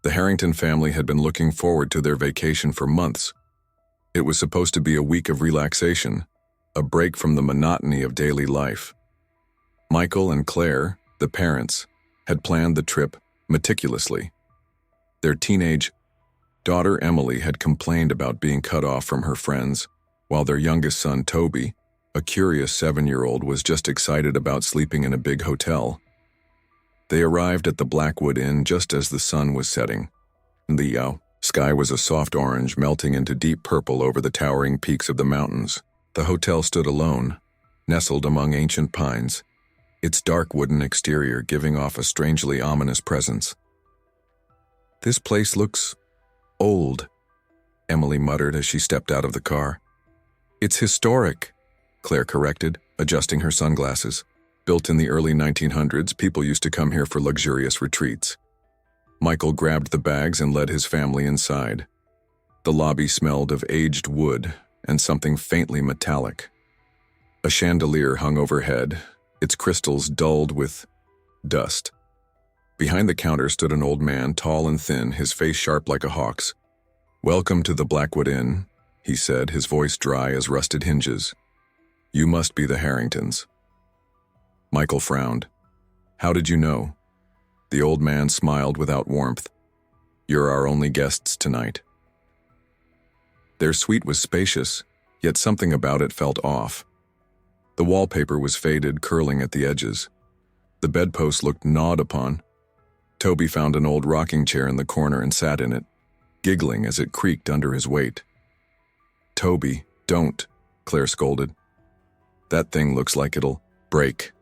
The Harrington family had been looking forward to their vacation for months. It was supposed to be a week of relaxation, a break from the monotony of daily life. Michael and Claire, the parents, had planned the trip meticulously. Their teenage daughter Emily had complained about being cut off from her friends, while their youngest son Toby, a curious 7-year-old, was just excited about sleeping in a big hotel. They arrived at the Blackwood Inn just as the sun was setting. The sky was a soft orange melting into deep purple over the towering peaks of the mountains. The hotel stood alone, nestled among ancient pines, its dark wooden exterior giving off a strangely ominous presence. "This place looks old," Emily muttered as she stepped out of the car. "It's historic," Claire corrected, adjusting her sunglasses. Built in the early 1900s, people used to come here for luxurious retreats. Michael grabbed the bags and led his family inside. The lobby smelled of aged wood and something faintly metallic. A chandelier hung overhead, its crystals dulled with dust. Behind the counter stood an old man, tall and thin, his face sharp like a hawk's. "Welcome to the Blackwood Inn," he said, his voice dry as rusted hinges. "You must be the Harringtons." Michael frowned. "How did you know?" The old man smiled without warmth. "You're our only guests tonight." Their suite was spacious, yet something about it felt off. The wallpaper was faded, curling at the edges. The bedpost looked gnawed upon. Toby found an old rocking chair in the corner and sat in it, giggling as it creaked under his weight. "Toby, don't," Claire scolded. "That thing looks like it'll break."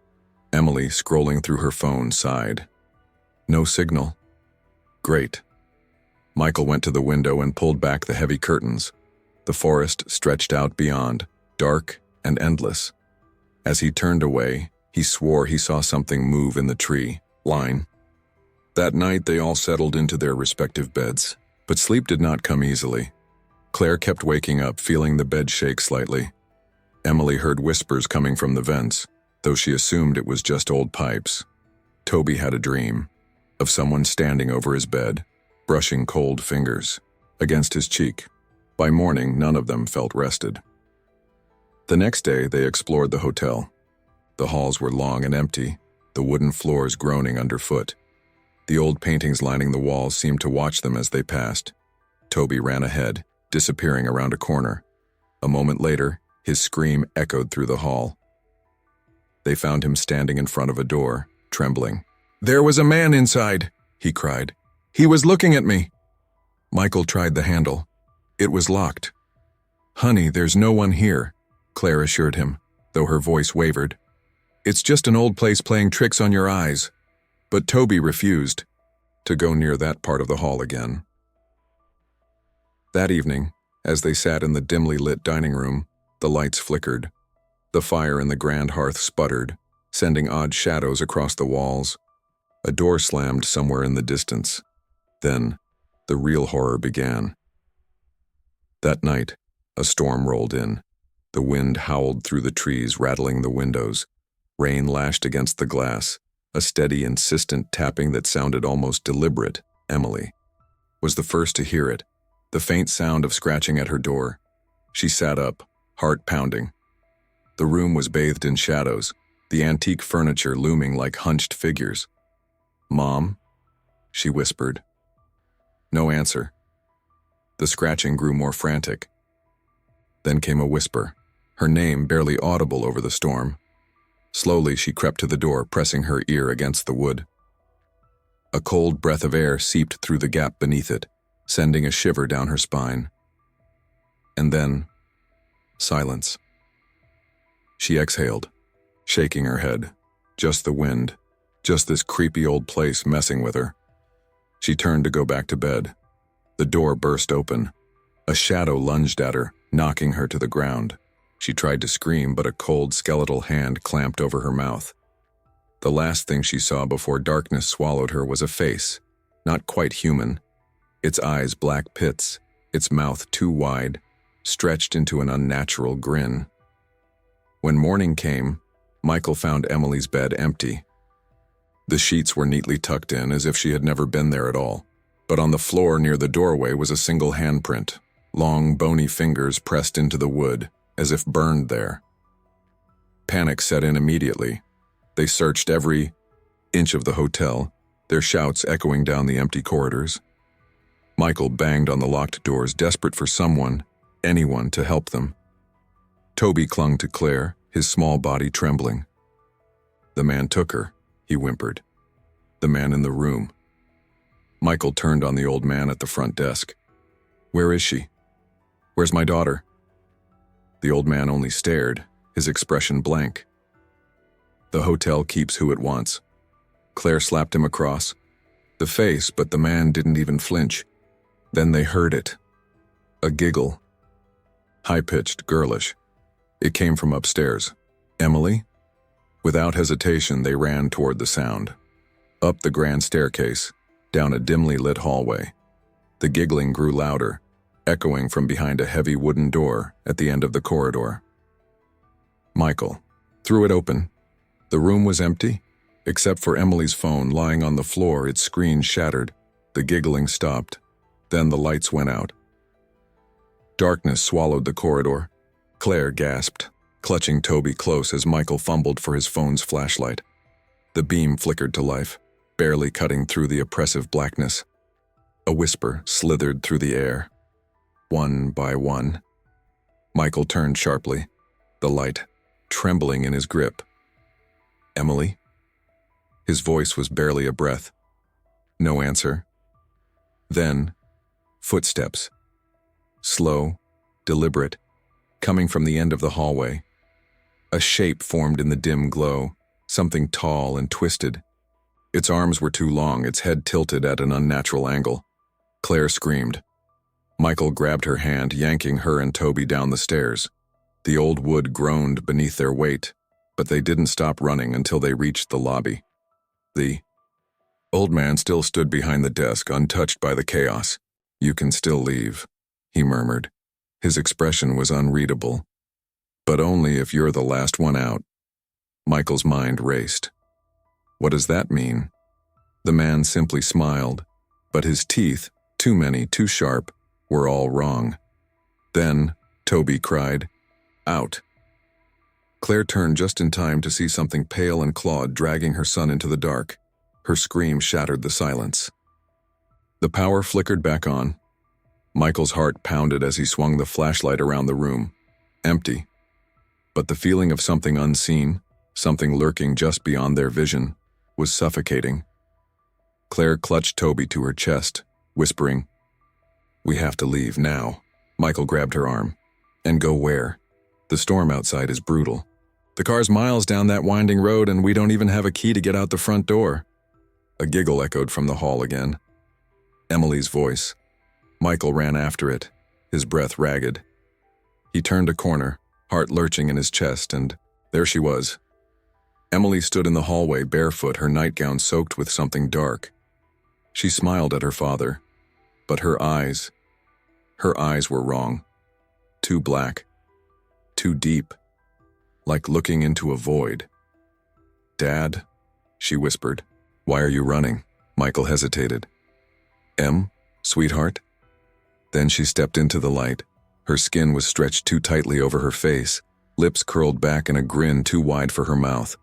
Emily, scrolling through her phone, sighed. "No signal." "Great." Michael went to the window and pulled back the heavy curtains. The forest stretched out beyond, dark and endless. As he turned away, he swore he saw something move in the tree line. That night they all settled into their respective beds, but sleep did not come easily. Claire kept waking up, feeling the bed shake slightly. Emily heard whispers coming from the vents, though she assumed it was just old pipes. Toby had a dream of someone standing over his bed, brushing cold fingers against his cheek. By morning, none of them felt rested. The next day, they explored the hotel. The halls were long and empty, the wooden floors groaning underfoot. The old paintings lining the walls seemed to watch them as they passed. Toby ran ahead, disappearing around a corner. A moment later, his scream echoed through the hall. They found him standing in front of a door, trembling. "There was a man inside," he cried. "He was looking at me." Michael tried the handle. It was locked. "Honey, there's no one here," Claire assured him, though her voice wavered. "It's just an old place playing tricks on your eyes." But Toby refused to go near that part of the hall again. That evening, as they sat in the dimly lit dining room, the lights flickered. The fire in the grand hearth sputtered, sending odd shadows across the walls. A door slammed somewhere in the distance. Then, the real horror began. That night, a storm rolled in. The wind howled through the trees, rattling the windows. Rain lashed against the glass, a steady, insistent tapping that sounded almost deliberate. Emily was the first to hear it, the faint sound of scratching at her door. She sat up, heart pounding. The room was bathed in shadows, the antique furniture looming like hunched figures. "Mom?" she whispered. No answer. The scratching grew more frantic. Then came a whisper, her name barely audible over the storm. Slowly she crept to the door, pressing her ear against the wood. A cold breath of air seeped through the gap beneath it, sending a shiver down her spine. And then, silence. She exhaled, shaking her head. Just the wind, just this creepy old place messing with her. She turned to go back to bed. The door burst open. A shadow lunged at her, knocking her to the ground. She tried to scream, but a cold, skeletal hand clamped over her mouth. The last thing she saw before darkness swallowed her was a face, not quite human. Its eyes black pits, its mouth too wide, stretched into an unnatural grin. When morning came, Michael found Emily's bed empty. The sheets were neatly tucked in as if she had never been there at all, But on the floor near the doorway was a single handprint, long, bony fingers pressed into the wood, as if burned there. Panic set in immediately. They searched every inch of the hotel, their shouts echoing down the empty corridors. Michael banged on the locked doors, desperate for someone, anyone, to help them. Toby clung to Claire, his small body trembling. "The man took her," he whimpered. "The man in the room." Michael turned on the old man at the front desk. "Where is she? Where's my daughter?" The old man only stared, his expression blank. "The hotel keeps who it wants." Claire slapped him across the face, but the man didn't even flinch. Then they heard it. A giggle. High-pitched, girlish. It came from upstairs. "Emily?" Without hesitation, they ran toward the sound. Up the grand staircase, down a dimly lit hallway. The giggling grew louder, echoing from behind a heavy wooden door at the end of the corridor. Michael threw it open. The room was empty, except for Emily's phone lying on the floor, its screen shattered. The giggling stopped. Then the lights went out. Darkness swallowed the corridor. Claire gasped, clutching Toby close as Michael fumbled for his phone's flashlight. The beam flickered to life, barely cutting through the oppressive blackness. A whisper slithered through the air. One by one. Michael turned sharply, the light trembling in his grip. "Emily?" His voice was barely a breath. No answer. Then, footsteps. Slow, deliberate, coming from the end of the hallway. A shape formed in the dim glow, something tall and twisted. Its arms were too long, its head tilted at an unnatural angle. Claire screamed. Michael grabbed her hand, yanking her and Toby down the stairs. The old wood groaned beneath their weight, but they didn't stop running until they reached the lobby. The old man still stood behind the desk, untouched by the chaos. "You can still leave," he murmured. His expression was unreadable. "But only if you're the last one out." Michael's mind raced. What does that mean? The man simply smiled, but his teeth, too many, too sharp, were all wrong. Then, Toby cried, "Out!" Claire turned just in time to see something pale and clawed dragging her son into the dark. Her scream shattered the silence. The power flickered back on. Michael's heart pounded as he swung the flashlight around the room. Empty. But the feeling of something unseen, something lurking just beyond their vision, was suffocating. Claire clutched Toby to her chest, whispering, "We have to leave now." Michael grabbed her arm. "And go where? The storm outside is brutal. The car's miles down that winding road and we don't even have a key to get out the front door." A giggle echoed from the hall again. Emily's voice. Michael ran after it, his breath ragged. He turned a corner, heart lurching in his chest, and there she was. Emily stood in the hallway barefoot, her nightgown soaked with something dark. She smiled at her father, but her eyes were wrong. Too black, too deep, like looking into a void. "Dad," she whispered. "Why are you running?" Michael hesitated. Sweetheart?" Then she stepped into the light. Her skin was stretched too tightly over her face, lips curled back in a grin too wide for her mouth.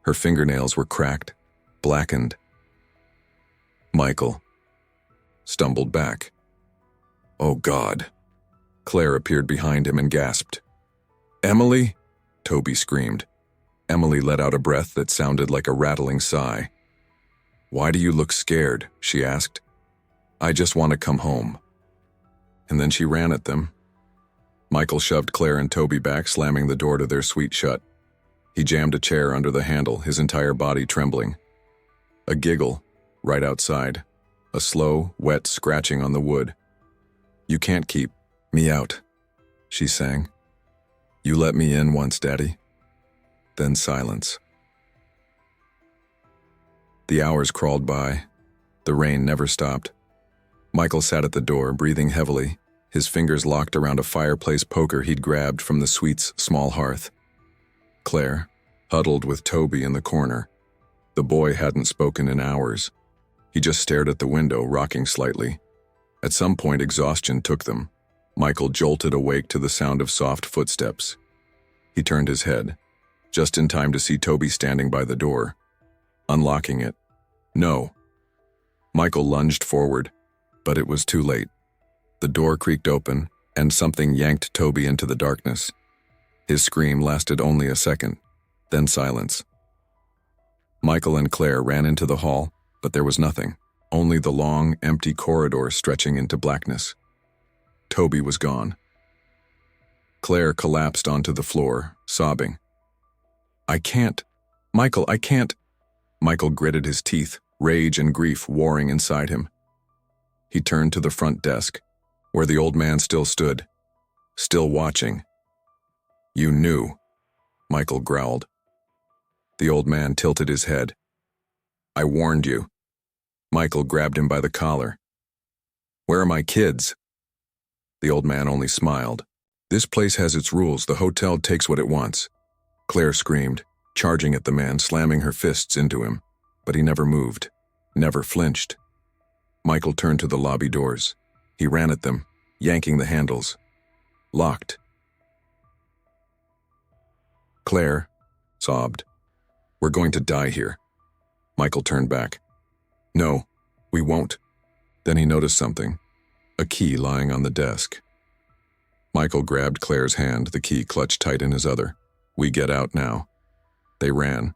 Her fingernails were cracked, blackened. Michael stumbled back. "Oh, God." Claire appeared behind him and gasped. "Emily?" Toby screamed. Emily let out a breath that sounded like a rattling sigh. "Why do you look scared?" she asked. "I just want to come home." And then she ran at them. Michael shoved Claire and Toby back, slamming the door to their suite shut. He jammed a chair under the handle, his entire body trembling. A giggle, right outside. A slow, wet scratching on the wood. "You can't keep me out," she sang. "You let me in once, Daddy." Then silence. The hours crawled by. The rain never stopped. Michael sat at the door, breathing heavily, his fingers locked around a fireplace poker he'd grabbed from the suite's small hearth. Claire, huddled with Toby in the corner. The boy hadn't spoken in hours. He just stared at the window, rocking slightly. At some point, exhaustion took them. Michael jolted awake to the sound of soft footsteps. He turned his head, just in time to see Toby standing by the door, unlocking it. No. Michael lunged forward, but it was too late. The door creaked open, and something yanked Toby into the darkness. His scream lasted only a second, then silence. Michael and Claire ran into the hall, but there was nothing, only the long, empty corridor stretching into blackness. Toby was gone. Claire collapsed onto the floor, sobbing. "I can't. Michael, I can't." Michael gritted his teeth, rage and grief warring inside him. He turned to the front desk, where the old man still stood, still watching. "You knew," Michael growled. The old man tilted his head. "I warned you." Michael grabbed him by the collar. "Where are my kids?" The old man only smiled. "This place has its rules. The hotel takes what it wants." Claire screamed, charging at the man, slamming her fists into him. But he never moved, never flinched. Michael turned to the lobby doors. He ran at them, yanking the handles. Locked. Claire sobbed. "We're going to die here." Michael turned back. "No, we won't." Then he noticed something. A key lying on the desk. Michael grabbed Claire's hand, the key clutched tight in his other. "We get out now." They ran.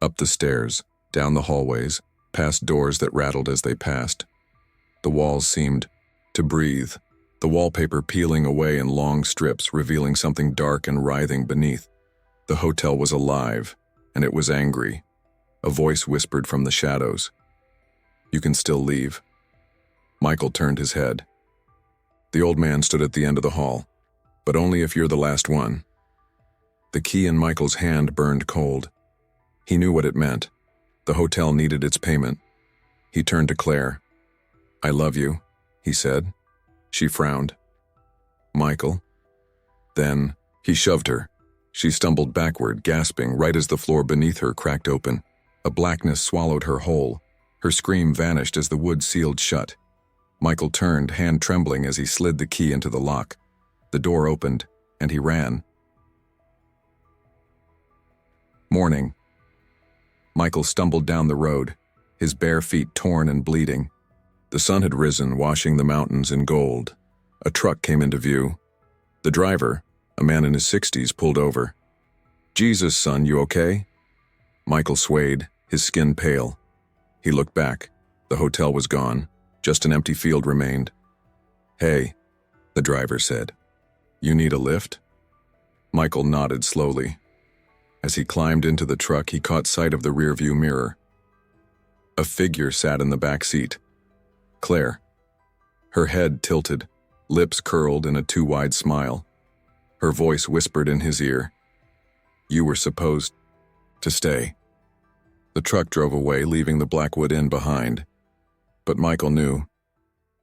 Up the stairs, down the hallways, past doors that rattled as they passed. The walls seemed to breathe, the wallpaper peeling away in long strips, revealing something dark and writhing beneath. The hotel was alive, and it was angry. A voice whispered from the shadows. "You can still leave." Michael turned his head. The old man stood at the end of the hall. "But only if you're the last one." The key in Michael's hand burned cold. He knew what it meant. The hotel needed its payment. He turned to Claire. "I love you," he said. She frowned. "Michael?" Then he shoved her. She stumbled backward, gasping, right as the floor beneath her cracked open. A blackness swallowed her whole. Her scream vanished as the wood sealed shut. Michael turned, hand trembling as he slid the key into the lock. The door opened, and he ran. Morning. Michael stumbled down the road, his bare feet torn and bleeding. The sun had risen, washing the mountains in gold. A truck came into view. The driver, a man in his 60s, pulled over. "Jesus, son, you okay?" Michael swayed, his skin pale. He looked back. The hotel was gone. Just an empty field remained. "Hey," the driver said. "You need a lift?" Michael nodded slowly. As he climbed into the truck, he caught sight of the rearview mirror. A figure sat in the back seat. Claire. Her head tilted, lips curled in a too-wide smile. Her voice whispered in his ear. "You were supposed to stay." The truck drove away, leaving the Blackwood Inn behind. But Michael knew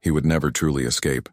he would never truly escape.